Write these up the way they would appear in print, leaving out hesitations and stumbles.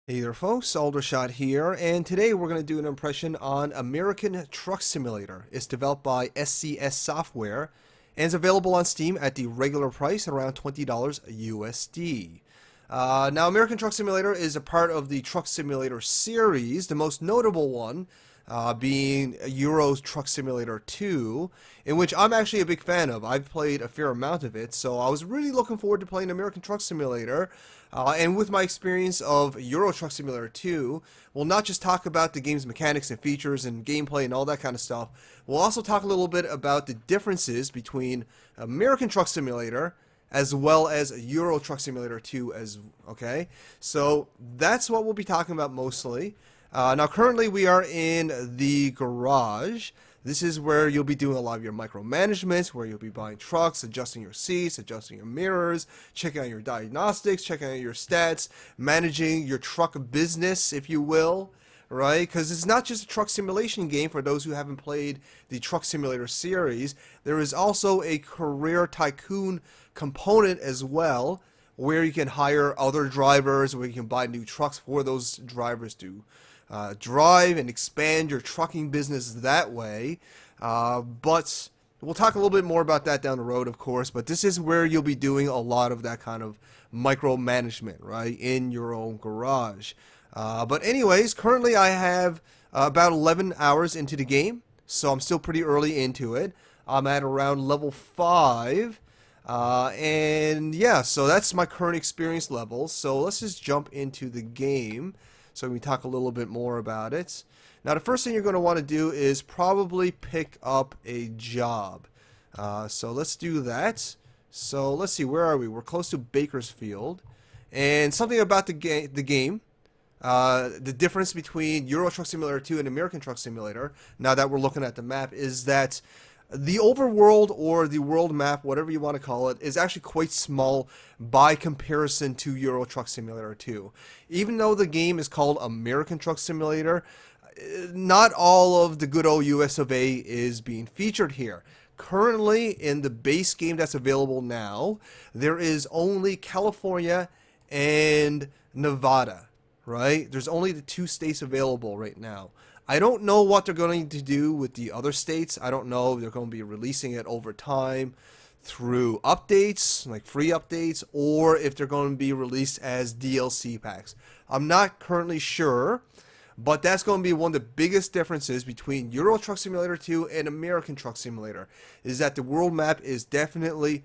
Hey there folks, Aldershot here, and today we're going to do an impression on American Truck Simulator. It's developed by SCS Software and is available on Steam at the regular price at around $20 USD. Now, American Truck Simulator is a part of the Truck Simulator series, the most notable one being Euro Truck Simulator 2, in which I'm actually a big fan of. I've played a fair amount of it, so I was really looking forward to playing American Truck Simulator. And with my experience of Euro Truck Simulator 2, we'll not just talk about the game's mechanics and features and gameplay and all that kind of stuff. We'll also talk a little bit about the differences between American Truck Simulator as well as Euro Truck Simulator 2 okay? So that's what we'll be talking about mostly. Now currently we are in the garage. This is where you'll be doing a lot of your micromanagement, where you'll be buying trucks, adjusting your seats, adjusting your mirrors, checking out your diagnostics, checking out your stats, managing your truck business, if you will, right? Because it's not just a truck simulation game for those who haven't played the Truck Simulator series. There is also a career tycoon component as well, where you can hire other drivers, where you can buy new trucks for those drivers to drive and expand your trucking business that way. But we'll talk a little bit more about that down the road, of course. But this is where you'll be doing a lot of that kind of micromanagement, right, in your own garage. But anyways, currently I have about 11 hours into the game, so I'm still pretty early into it. I'm at around level 5. And yeah, so that's my current experience level. So let's just jump into the game so we talk a little bit more about it. Now, the first thing you're going to want to do is probably pick up a job. So let's do that. So let's see, where are we? We're close to Bakersfield. And something about the game, the difference between Euro Truck Simulator 2 and American Truck Simulator, now that we're looking at the map, is that the overworld, or the world map, whatever you want to call it, is actually quite small by comparison to Euro Truck Simulator 2. Even though the game is called American Truck Simulator, not all of the good old US of A is being featured here. Currently, in the base game that's available now, there is only California and Nevada, right? There's only the two states available right now. I don't know what they're going to do with the other states. I don't know if they're going to be releasing it over time through updates, like free updates, or if they're going to be released as DLC packs. I'm not currently sure, but that's going to be one of the biggest differences between Euro Truck Simulator 2 and American Truck Simulator, is that the world map is definitely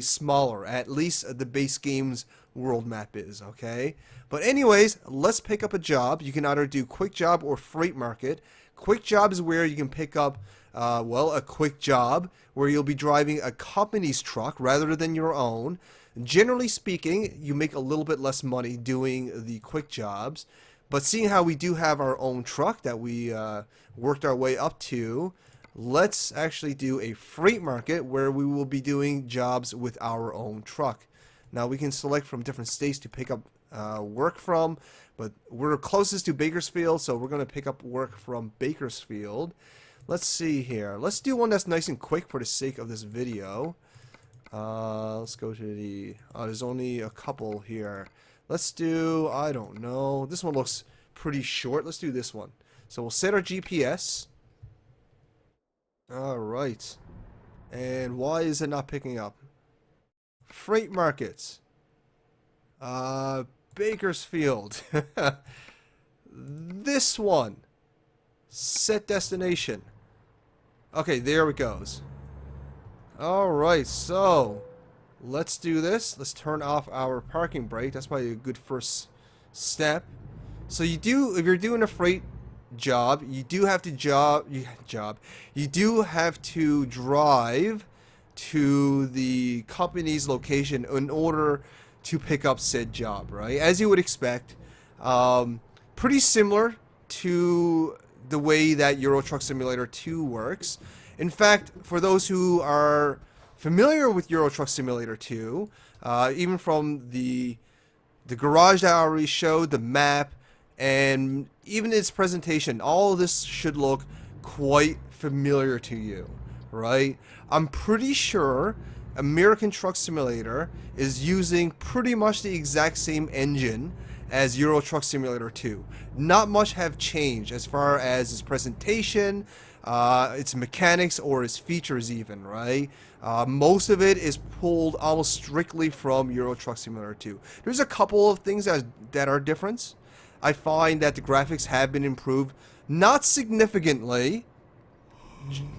smaller. At least the base game's world map is, okay? But anyways, let's pick up a job. You can either do quick job or freight market. Quick job is where you can pick up, a quick job where you'll be driving a company's truck rather than your own. Generally speaking, you make a little bit less money doing the quick jobs. But seeing how we do have our own truck that we worked our way up to, let's actually do a freight market where we will be doing jobs with our own truck. Now we can select from different states to pick up work from, but we're closest to Bakersfield, so we're going to pick up work from Bakersfield. Let's see here. Let's do one that's nice and quick for the sake of this video. Let's go to the... there's only a couple here. Let's do... I don't know. This one looks pretty short. Let's do this one. So we'll set our GPS. Alright. And why is it not picking up? Freight markets. Bakersfield. This one. Set destination. Okay, there it goes. Alright, so let's do this. Let's turn off our parking brake. That's probably a good first step. So if you're doing a freight job, you do have to you do have to drive to the company's location in order to pick up said job, right? As you would expect. Pretty similar to the way that Euro Truck Simulator 2 works. In fact, for those who are familiar with Euro Truck Simulator 2, even from the garage that I already showed, the map, and even its presentation, all of this should look quite familiar to you, right? I'm pretty sure American Truck Simulator is using pretty much the exact same engine as Euro Truck Simulator 2. Not much have changed as far as its presentation, its mechanics, or its features even, right? Most of it is pulled almost strictly from Euro Truck Simulator 2. There's a couple of things that are different. I find that the graphics have been improved, not significantly,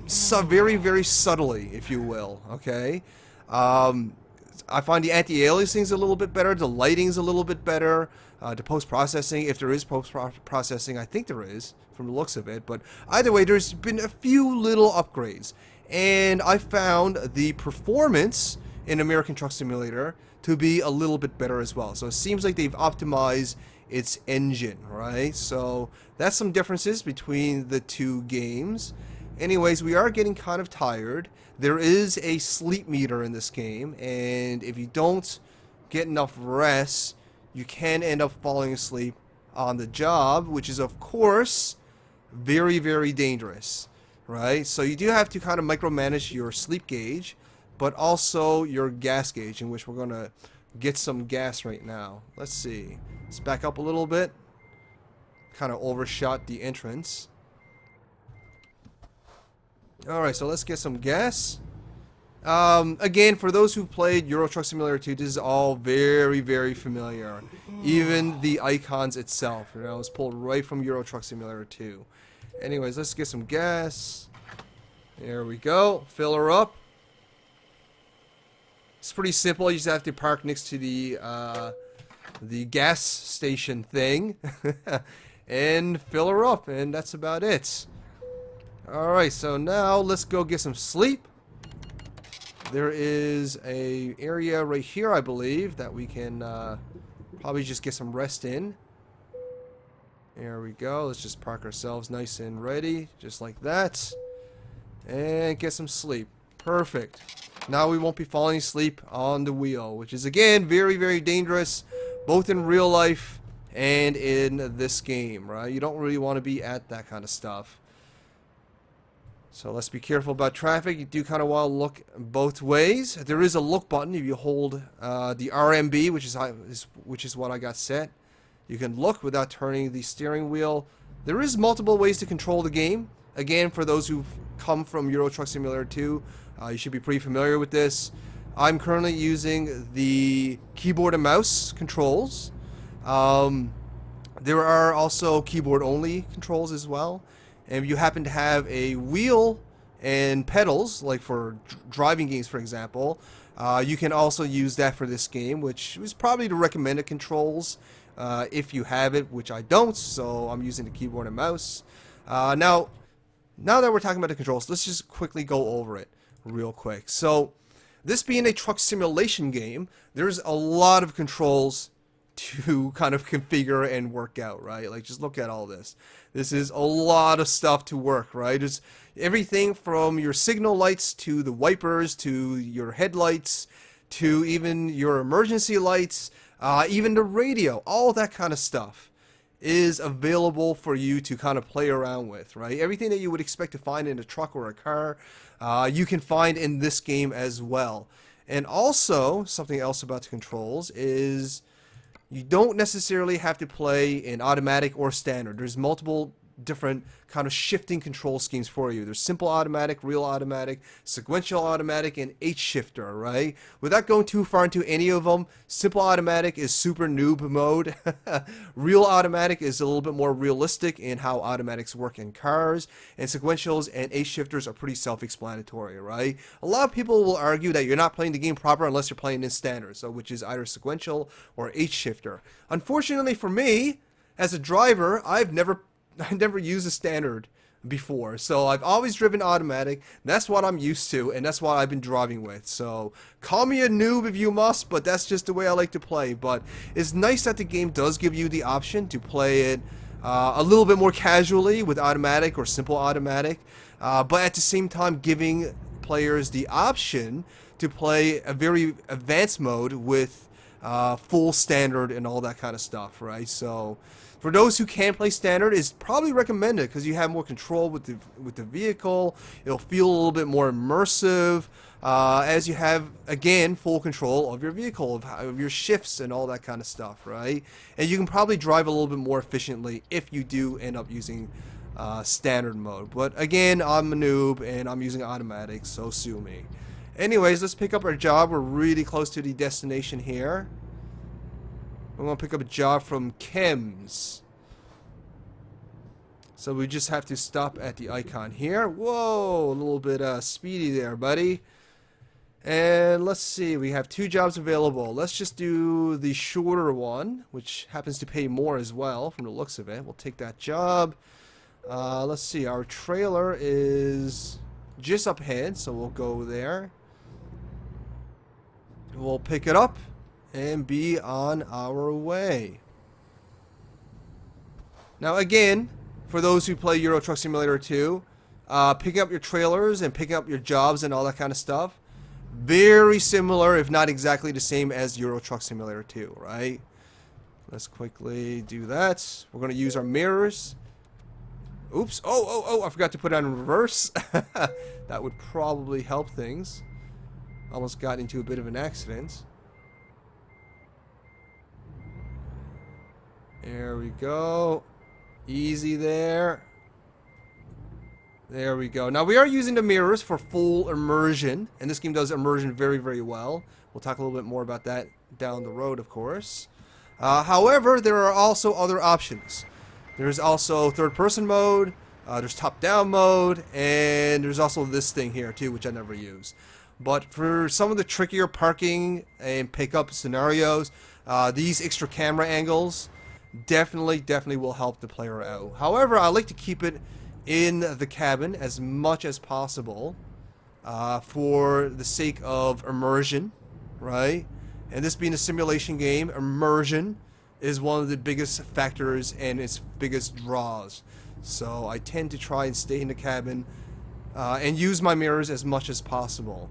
so very, very subtly, if you will, okay? I find the anti-aliasing's a little bit better, the lighting's a little bit better, the post-processing, if there is post-processing, I think there is, from the looks of it, but either way, there's been a few little upgrades, and I found the performance in American Truck Simulator to be a little bit better as well. So it seems like they've optimized its engine, right? So that's some differences between the two games. Anyways, we are getting kind of tired. There is a sleep meter in this game, and if you don't get enough rest, you can end up falling asleep on the job, which is, of course, very, very dangerous, right? So you do have to kind of micromanage your sleep gauge, but also your gas gauge, in which we're going to get some gas right now. Let's see. Let's back up a little bit. Kind of overshot the entrance. Alright, so let's get some gas. Again, for those who've played Euro Truck Simulator 2, this is all very, very familiar. Even the icons itself, you know, it's pulled right from Euro Truck Simulator 2. Anyways, let's get some gas. There we go. Fill her up. It's pretty simple. You just have to park next to the gas station thing and fill her up, and that's about it. Alright, so now let's go get some sleep. There is a area right here, I believe, that we can probably just get some rest in. There we go. Let's just park ourselves nice and ready, just like that. And get some sleep. Perfect. Now we won't be falling asleep on the wheel, which is, again, very, very dangerous, both in real life and in this game, right? You don't really want to be at that kind of stuff. So let's be careful about traffic. You do kind of want to look both ways. There is a look button if you hold the RMB, which is what I got set. You can look without turning the steering wheel. There is multiple ways to control the game. Again, for those who've come from Euro Truck Simulator 2, you should be pretty familiar with this. I'm currently using the keyboard and mouse controls. There are also keyboard-only controls as well. And if you happen to have a wheel and pedals, like for driving games, for example, you can also use that for this game, which is probably the recommended controls if you have it, which I don't, so I'm using the keyboard and mouse. Now that we're talking about the controls, let's just quickly go over it real quick. So, this being a truck simulation game, there's a lot of controls to kind of configure and work out, right? Like, just look at all this. This is a lot of stuff to work, right? It's everything from your signal lights to the wipers to your headlights to even your emergency lights, even the radio, all that kind of stuff is available for you to kind of play around with, right? Everything that you would expect to find in a truck or a car, you can find in this game as well. And also, something else about the controls is you don't necessarily have to play in automatic or standard. There's multiple different kind of shifting control schemes for you. There's simple automatic, real automatic, sequential automatic, and H shifter, right? Without going too far into any of them, simple automatic is super noob mode. Real automatic is a little bit more realistic in how automatics work in cars, and sequentials and H shifters are pretty self-explanatory, right? A lot of people will argue that you're not playing the game proper unless you're playing in standard, so which is either sequential or H shifter. Unfortunately for me, as a driver, I never used a standard before, so I've always driven automatic. That's what I'm used to, and that's what I've been driving with. So call me a noob if you must, but that's just the way I like to play. But it's nice that the game does give you the option to play it a little bit more casually with automatic or simple automatic, but at the same time giving players the option to play a very advanced mode with full standard and all that kind of stuff, right? So for those who can play standard, it's probably recommended because you have more control with the vehicle. It'll feel a little bit more immersive as you have, again, full control of your vehicle, of your shifts and all that kind of stuff, right? And you can probably drive a little bit more efficiently if you do end up using standard mode. But again, I'm a noob and I'm using automatic, so sue me. Anyways, let's pick up our job. We're really close to the destination here. We're going to pick up a job from Chems. So we just have to stop at the icon here. Whoa, a little bit speedy there, buddy. And let's see, we have 2 jobs available. Let's just do the shorter one, which happens to pay more as well from the looks of it. We'll take that job. Let's see, our trailer is just up ahead, so we'll go there. We'll pick it up and be on our way. Now again, for those who play Euro Truck Simulator 2, picking up your trailers and picking up your jobs and all that kind of stuff, very similar, if not exactly the same as Euro Truck Simulator 2, right? Let's quickly do that. We're going to use our mirrors. Oops. Oh, I forgot to put it on reverse. That would probably help things. Almost got into a bit of an accident. There we go. Easy there. There we go. Now we are using the mirrors for full immersion, and this game does immersion very, very well. We'll talk a little bit more about that down the road, of course. However, there are also other options. There's also third-person mode, there's top-down mode, and there's also this thing here too, which I never use. But for some of the trickier parking and pickup scenarios, these extra camera angles definitely will help the player out. However, I like to keep it in the cabin as much as possible for the sake of immersion, right? And this being a simulation game, immersion is one of the biggest factors and its biggest draws. So I tend to try and stay in the cabin and use my mirrors as much as possible.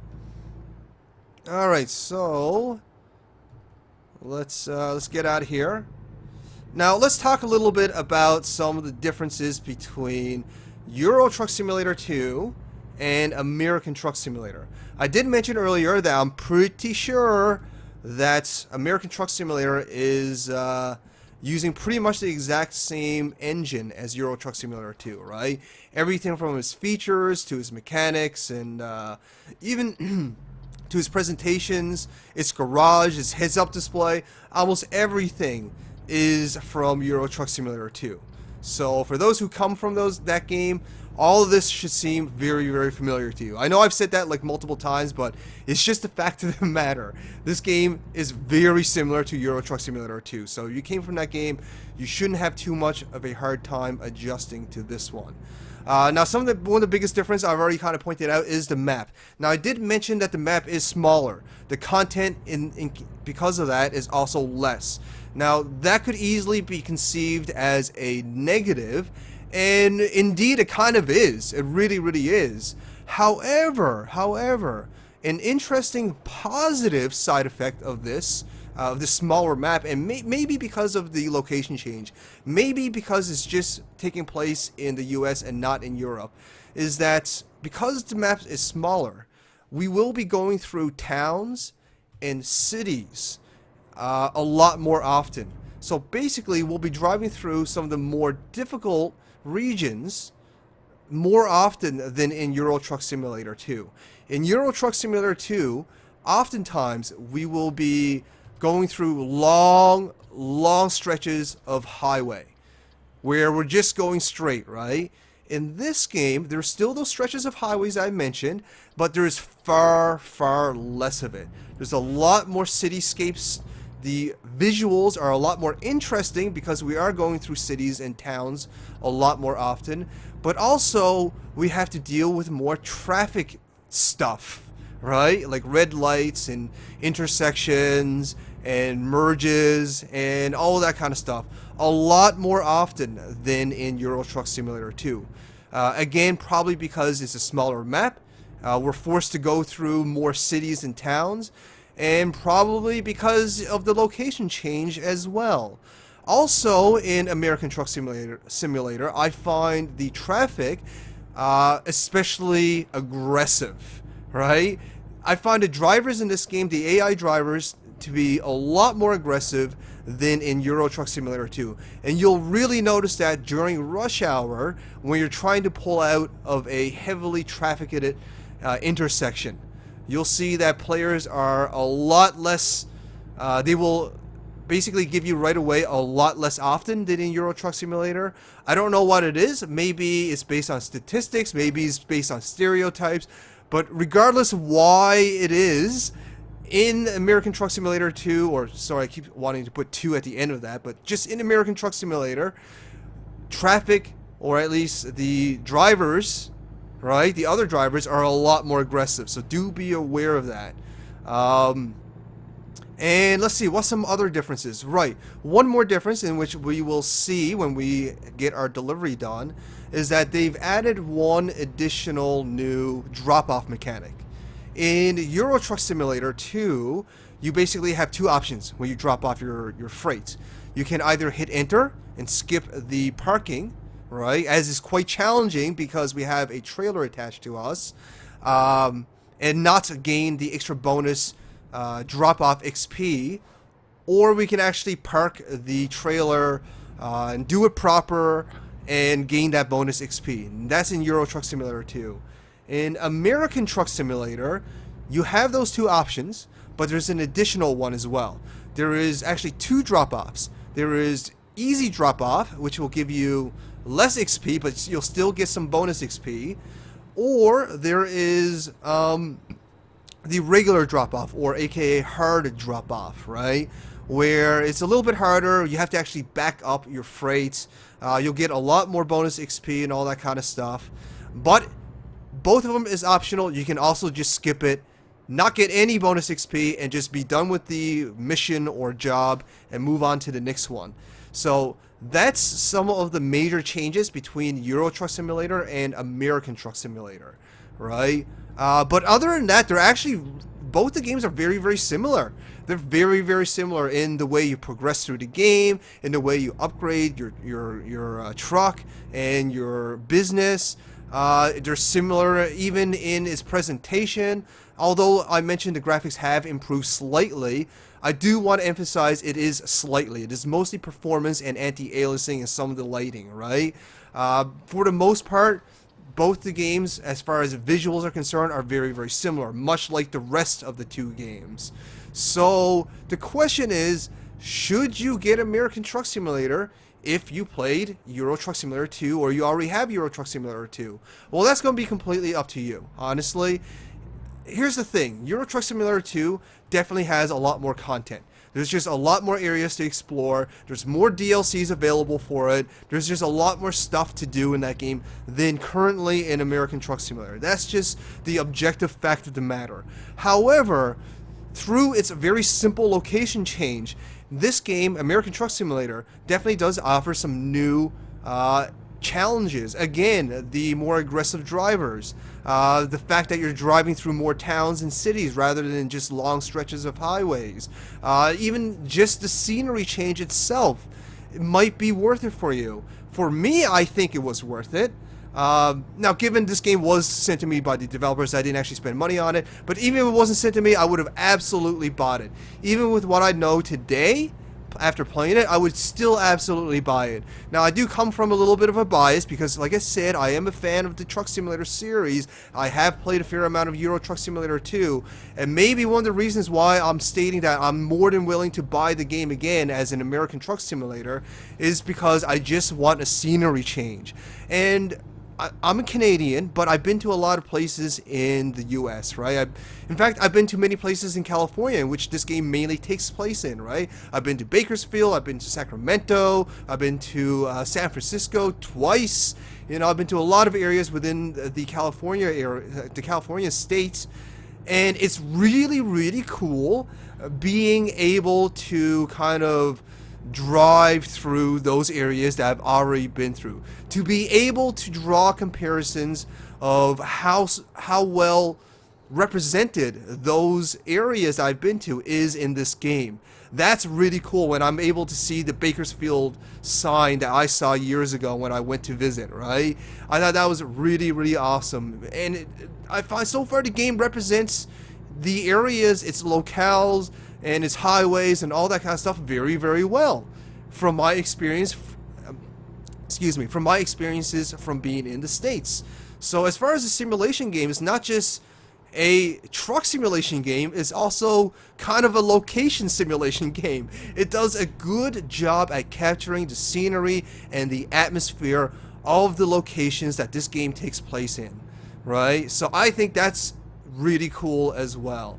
Alright, so let's get out of here. Now let's talk a little bit about some of the differences between Euro Truck Simulator 2 and American Truck Simulator. I did mention earlier that I'm pretty sure that American Truck Simulator is using pretty much the exact same engine as Euro Truck Simulator 2, right? Everything from its features to its mechanics and even to its presentations, its garage, its heads-up display, almost everything is from Euro Truck Simulator 2. So for those who come from that game, all of this should seem very, very familiar to you. I know I've said that like multiple times, but it's just the fact of the matter. This game is very similar to Euro Truck Simulator 2. So if you came from that game, you shouldn't have too much of a hard time adjusting to this one. Now, one of the biggest difference I've already kind of pointed out is the map. Now, I did mention that the map is smaller. The content because of that is also less. Now, that could easily be conceived as a negative, and indeed it kind of is. It really, really is. However, an interesting positive side effect of this smaller map, and maybe because of the location change, maybe because it's just taking place in the US and not in Europe, is that because the map is smaller, we will be going through towns and cities a lot more often. So basically, we'll be driving through some of the more difficult regions more often than in Euro Truck Simulator 2. In Euro Truck Simulator 2, oftentimes we will be going through long stretches of highway where we're just going straight, right? In this game, there's still those stretches of highways I mentioned, but there's far less of it. There's a lot more cityscapes. The visuals are a lot more interesting because we are going through cities and towns a lot more often, but also we have to deal with more traffic stuff, right? Like red lights and intersections and merges and all of that kind of stuff a lot more often than in Euro Truck Simulator 2. Again, probably because it's a smaller map. We're forced to go through more cities and towns, and probably because of the location change as well. Also, in American Truck Simulator, I find the traffic especially aggressive, right? I find the drivers in this game, the AI drivers, to be a lot more aggressive than in Euro Truck Simulator 2. And you'll really notice that during rush hour when you're trying to pull out of a heavily trafficked intersection. You'll see that players are a lot less, they will basically give you right away a lot less often than in Euro Truck Simulator. I don't know what it is. Maybe it's based on statistics, maybe it's based on stereotypes, but regardless of why it is, in American Truck Simulator 2, or sorry, I keep wanting to put 2 at the end of that, but just in American Truck Simulator, traffic, or at least the drivers, right, the other drivers are a lot more aggressive, so do be aware of that. And let's see, what's some other differences? Right, one more difference in which we will see when we get our delivery done is that they've added one additional new drop-off mechanic. In Euro Truck Simulator 2, you basically have two options when you drop off your freight. You can either hit enter and skip the parking, right, as is quite challenging because we have a trailer attached to us, and not gain the extra bonus drop-off XP, or we can actually park the trailer and do it proper and gain that bonus XP. And that's in Euro Truck Simulator 2. In American Truck Simulator, you have those two options, but there's an additional one as well. There is actually two drop-offs. There is easy drop-off, which will give you less XP, but you'll still get some bonus XP. Or there is the regular drop-off, or aka hard drop-off, right? Where it's a little bit harder. You have to actually back up your freight. You'll get a lot more bonus XP and all that kind of stuff. But both of them is optional. You can also just skip it, not get any bonus XP, and just be done with the mission or job and move on to the next one. So that's some of the major changes between Euro Truck Simulator and American Truck Simulator, right? But other than that, they're actually, both the games are very, very similar. They're very, very similar in the way you progress through the game, in the way you upgrade your truck and your business. They're similar even in its presentation. Although I mentioned the graphics have improved slightly, I do want to emphasize it is slightly. It is mostly performance and anti-aliasing and some of the lighting, right? For the most part, both the games, as far as visuals are concerned, are very, very similar, much like the rest of the two games. So the question is, should you get American Truck Simulator if you played Euro Truck Simulator 2, or you already have Euro Truck Simulator 2? Well, that's going to be completely up to you, honestly. Here's the thing, Euro Truck Simulator 2 definitely has a lot more content. There's just a lot more areas to explore. There's more DLCs available for it. There's just a lot more stuff to do in that game than currently in American Truck Simulator. That's just the objective fact of the matter. However, through its very simple location change, this game, American Truck Simulator, definitely does offer some new challenges. Again, the more aggressive drivers, the fact that you're driving through more towns and cities rather than just long stretches of highways, even just the scenery change itself, it might be worth it for you. For me, I think it was worth it. Now, given this game was sent to me by the developers, I didn't actually spend money on it, but even if it wasn't sent to me, I would have absolutely bought it. Even with what I know today, after playing it, I would still absolutely buy it. Now, I do come from a little bit of a bias because, like I said, I am a fan of the Truck Simulator series. I have played a fair amount of Euro Truck Simulator 2, and maybe one of the reasons why I'm stating that I'm more than willing to buy the game again as an American Truck Simulator is because I just want a scenery change. And I'm a Canadian, but I've been to a lot of places in the US, right? In fact, I've been to many places in California in which this game mainly takes place in, right? I've been to Bakersfield, I've been to Sacramento, I've been to San Francisco twice. You know, I've been to a lot of areas within the California area, the California state, and it's really, really cool being able to kind of drive through those areas that I've already been through, to be able to draw comparisons of how well represented those areas I've been to is in this game. That's really cool when I'm able to see the Bakersfield sign that I saw years ago when I went to visit, right? I thought that was really, really awesome. And I find so far the game represents the areas, its locales, and its highways and all that kind of stuff very, very well. From my experience, from my experiences from being in the States. So as far as the simulation game, it's not just a truck simulation game, it's also kind of a location simulation game. It does a good job at capturing the scenery and the atmosphere of the locations that this game takes place in, right? So I think that's really cool as well.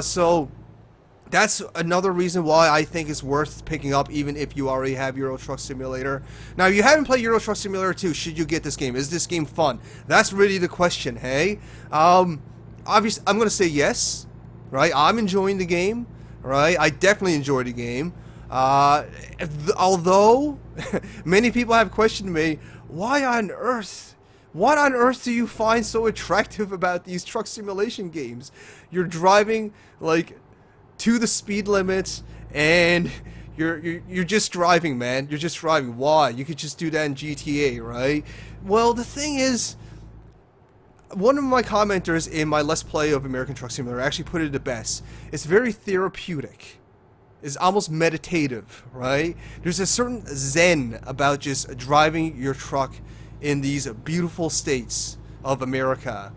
So that's another reason why I think it's worth picking up, even if you already have Euro Truck Simulator. Now, if you haven't played Euro Truck Simulator 2, should you get this game? Is this game fun? That's really the question, hey? Obviously, I'm going to say yes, right? I'm enjoying the game, right? I definitely enjoy the game. Although, many people have questioned me, why on earth? What on earth do you find so attractive about these truck simulation games? You're driving, like, to the speed limits, and you're just driving, man. You're just driving. Why? You could just do that in GTA, right? Well, the thing is, one of my commenters in my Let's Play of American Truck Simulator actually put it the best. It's very therapeutic. It's almost meditative, right? There's a certain zen about just driving your truck in these beautiful states of America.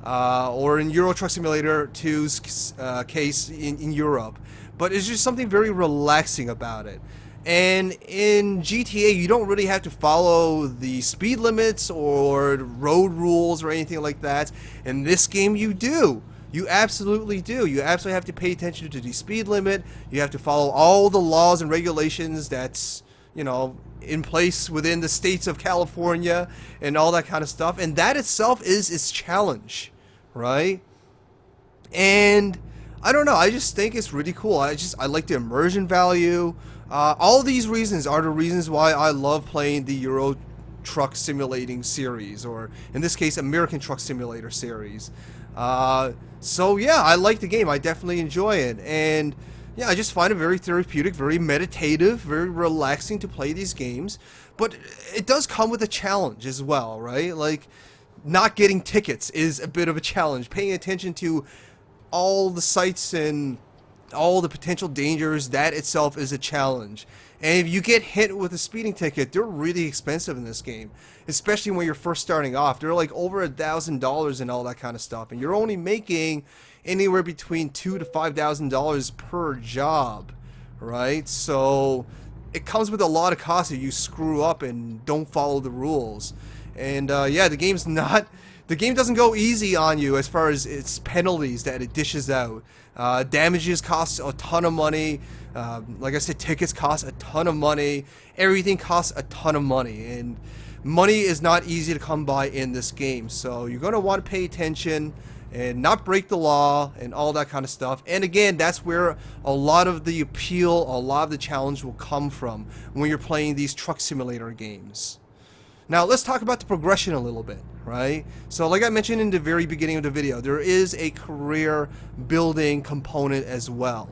Or in Euro Truck Simulator 2's case in Europe. But it's just something very relaxing about it. And in GTA, you don't really have to follow the speed limits or road rules or anything like that. In this game, you do. You absolutely do. You absolutely have to pay attention to the speed limit. You have to follow all the laws and regulations that's, you know, in place within the states of California and all that kind of stuff. And that itself is its challenge, right? And I don't know, I just think it's really cool. I like the immersion value. All these reasons are the reasons why I love playing the Euro Truck Simulating series, or in this case, American Truck Simulator series. So yeah, I like the game. I definitely enjoy it. And yeah, I just find it very therapeutic, very meditative, very relaxing to play these games. But it does come with a challenge as well, right? Like, not getting tickets is a bit of a challenge. Paying attention to all the sights and all the potential dangers, that itself is a challenge. And if you get hit with a speeding ticket, they're really expensive in this game. Especially when you're first starting off. They're like over $1,000 and all that kind of stuff. And you're only making anywhere between $2,000 to $5,000 per job, right? So it comes with a lot of costs if you screw up and don't follow the rules. And yeah, the game doesn't go easy on you as far as its penalties that it dishes out. Damages cost a ton of money. Like I said, tickets cost a ton of money. Everything costs a ton of money. And money is not easy to come by in this game. So you're going to want to pay attention and not break the law and all that kind of stuff. And again, that's where a lot of the appeal, a lot of the challenge will come from when you're playing these truck simulator games. Now, let's talk about the progression a little bit, right? So, like I mentioned in the very beginning of the video, there is a career building component as well.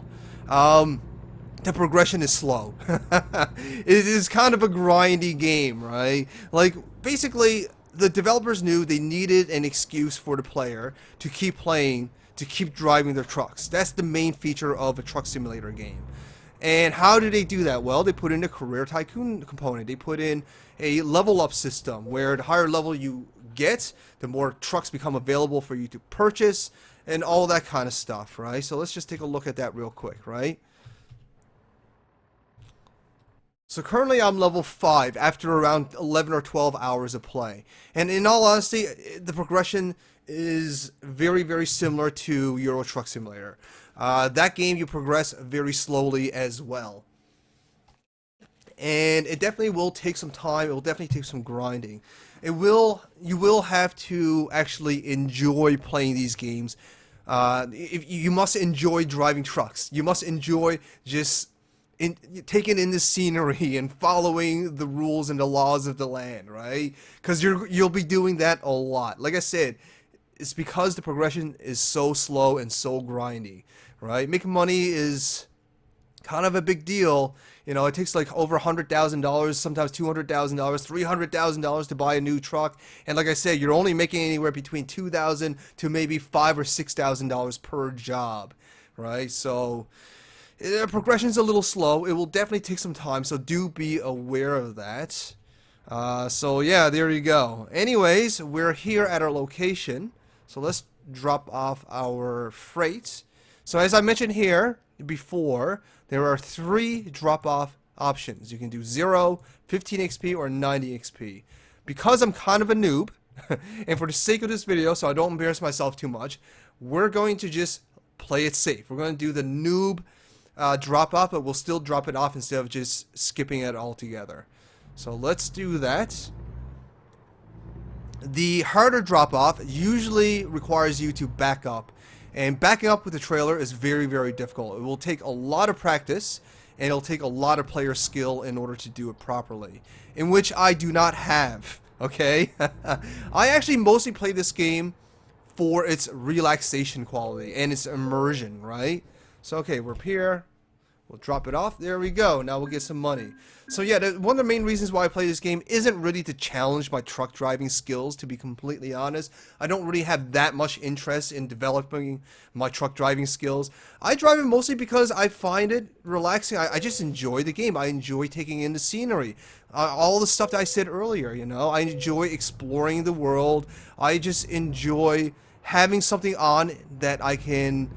The progression is slow. It is kind of a grindy game, right? Like, basically, the developers knew they needed an excuse for the player to keep playing, to keep driving their trucks. That's the main feature of a truck simulator game. And how do they do that? Well, they put in a career tycoon component. They put in a level up system where the higher level you get, the more trucks become available for you to purchase and all that kind of stuff, right? So let's just take a look at that real quick, right? So currently I'm level 5 after around 11 or 12 hours of play. And in all honesty, the progression is very, very similar to Euro Truck Simulator. That game you progress very slowly as well. And it definitely will take some time. It will definitely take some grinding. You will have to actually enjoy playing these games. You must enjoy driving trucks. You must enjoy just taking in the scenery and following the rules and the laws of the land, right? Because you'll be doing that a lot. Like I said, it's because the progression is so slow and so grindy, right? Making money is kind of a big deal. You know, it takes like over $100,000, sometimes $200,000, $300,000 to buy a new truck. And like I said, you're only making anywhere between $2,000 to maybe $5,000 or $6,000 per job, right? So progression's a little slow. It will definitely take some time, so do be aware of that. So yeah, there you go. Anyways, we're here at our location. So let's drop off our freight. So as I mentioned here before, there are 3 drop-off options. You can do 0, 15 XP, or 90 XP. Because I'm kind of a noob, and for the sake of this video, so I don't embarrass myself too much, we're going to just play it safe. We're going to do the noob drop-off, but we'll still drop it off instead of just skipping it altogether. So let's do that. The harder drop-off usually requires you to back up. And backing up with the trailer is very, very difficult. It will take a lot of practice, and it'll take a lot of player skill in order to do it properly, in which I do not have, okay? I actually mostly play this game for its relaxation quality and its immersion, right? So, okay, we're up here. We'll drop it off. There we go. Now we'll get some money. So yeah, one of the main reasons why I play this game isn't really to challenge my truck driving skills, to be completely honest. I don't really have that much interest in developing my truck driving skills. I drive it mostly because I find it relaxing. I just enjoy the game. I enjoy taking in the scenery. All the stuff that I said earlier, you know. I enjoy exploring the world. I just enjoy having something on that I can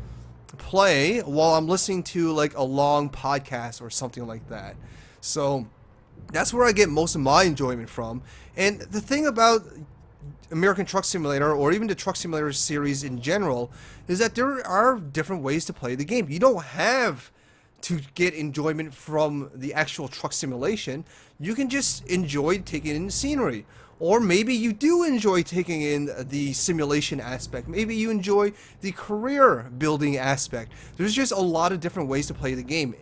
play while I'm listening to like a long podcast or something like that. So that's where I get most of my enjoyment from. And the thing about American Truck Simulator, or even the Truck Simulator series in general, is that there are different ways to play the game. You don't have to get enjoyment from the actual truck simulation. You can just enjoy taking in the scenery. Or maybe you do enjoy taking in the simulation aspect. Maybe you enjoy the career building aspect. There's just a lot of different ways to play the game,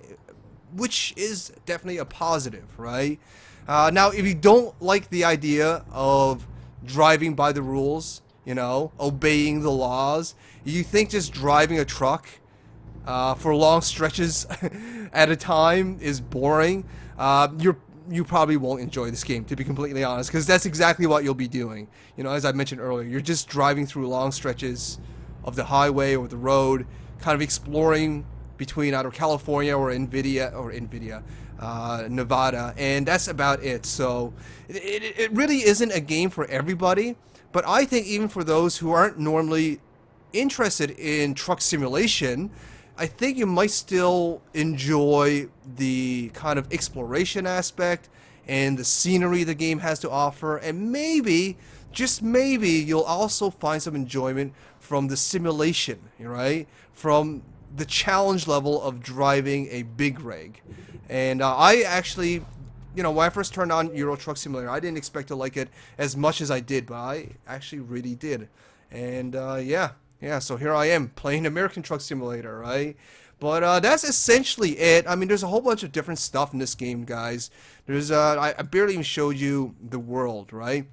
which is definitely a positive, right? Now, if you don't like the idea of driving by the rules, you know, obeying the laws, you think just driving a truck for long stretches at a time is boring, you probably won't enjoy this game, to be completely honest, because that's exactly what you'll be doing. You know, as I mentioned earlier, you're just driving through long stretches of the highway or the road, kind of exploring between either California or Nevada, and that's about it. So it really isn't a game for everybody, but I think even for those who aren't normally interested in truck simulation, I think you might still enjoy the kind of exploration aspect and the scenery the game has to offer, and maybe, just maybe, you'll also find some enjoyment from the simulation, right? From the challenge level of driving a big rig. And I actually, you know, when I first turned on Euro Truck Simulator, I didn't expect to like it as much as I did, but I actually really did. And yeah, so here I am playing American Truck Simulator, right? But that's essentially it. I mean, there's a whole bunch of different stuff in this game, guys. There's I barely even showed you the world, right?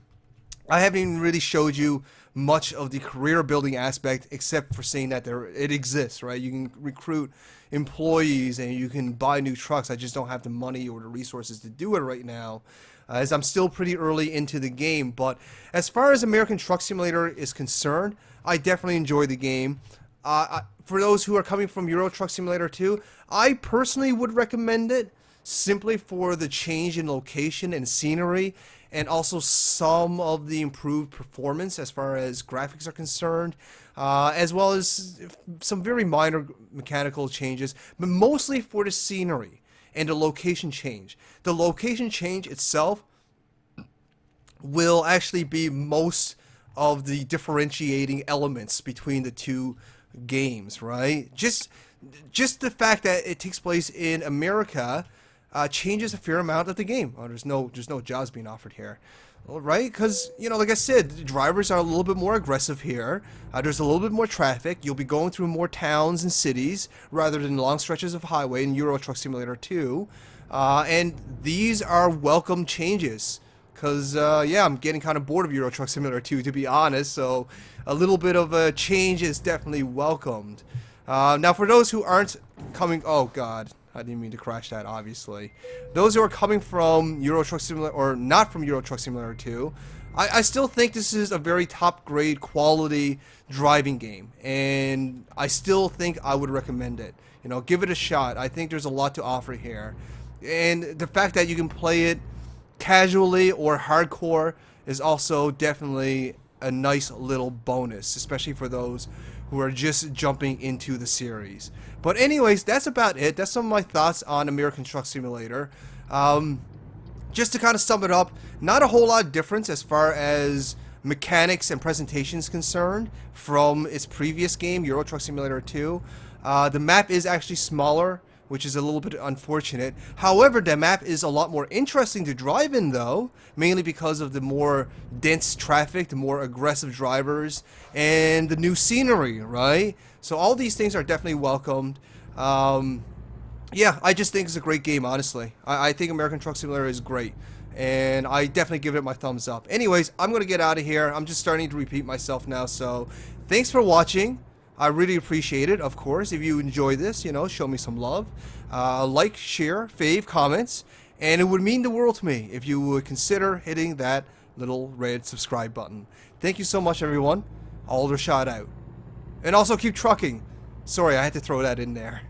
I haven't even really showed you much of the career building aspect, except for saying that it exists, right? You can recruit employees and you can buy new trucks. I just don't have the money or the resources to do it right now, as I'm still pretty early into the game. But as far as American Truck Simulator is concerned, I definitely enjoy the game. For those who are coming from Euro Truck Simulator 2, I personally would recommend it simply for the change in location and scenery, and also some of the improved performance as far as graphics are concerned, as well as some very minor mechanical changes, but mostly for the scenery and the location change. The location change itself will actually be most of the differentiating elements between the two games, right? Just the fact that it takes place in America changes a fair amount of the game. Oh, there's no jobs being offered here, right? Because, you know, like I said, the drivers are a little bit more aggressive here. There's a little bit more traffic. You'll be going through more towns and cities rather than long stretches of highway in Euro Truck Simulator 2. And these are welcome changes, because yeah, I'm getting kind of bored of Euro Truck Simulator 2, to be honest. So a little bit of a change is definitely welcomed. Now, for those who aren't coming, oh god, I didn't mean to crash that. Obviously, those who are coming from Euro Truck Simulator or not from Euro Truck Simulator 2. I still think this is a very top grade quality driving game, and I still think I would recommend it. You know, give it a shot. I think there's a lot to offer here, and the fact that you can play it casually or hardcore is also definitely a nice little bonus, especially for those who are just jumping into the series. But anyways, that's about it. That's some of my thoughts on American Truck Simulator. Just to kind of sum it up, not a whole lot of difference as far as mechanics and presentation is concerned from its previous game, Euro Truck Simulator 2. The map is actually smaller, which is a little bit unfortunate. However, the map is a lot more interesting to drive in, though, mainly because of the more dense traffic, the more aggressive drivers, and the new scenery, right? So all these things are definitely welcomed. Yeah, I just think it's a great game, honestly. I think American Truck Simulator is great, and I definitely give it my thumbs up. Anyways, I'm going to get out of here. I'm just starting to repeat myself now, so thanks for watching. I really appreciate it, of course. If you enjoy this, you know, show me some love. Like, share, fave, comments, and it would mean the world to me if you would consider hitting that little red subscribe button. Thank you so much, everyone. Alder shout out. And also keep trucking. Sorry, I had to throw that in there.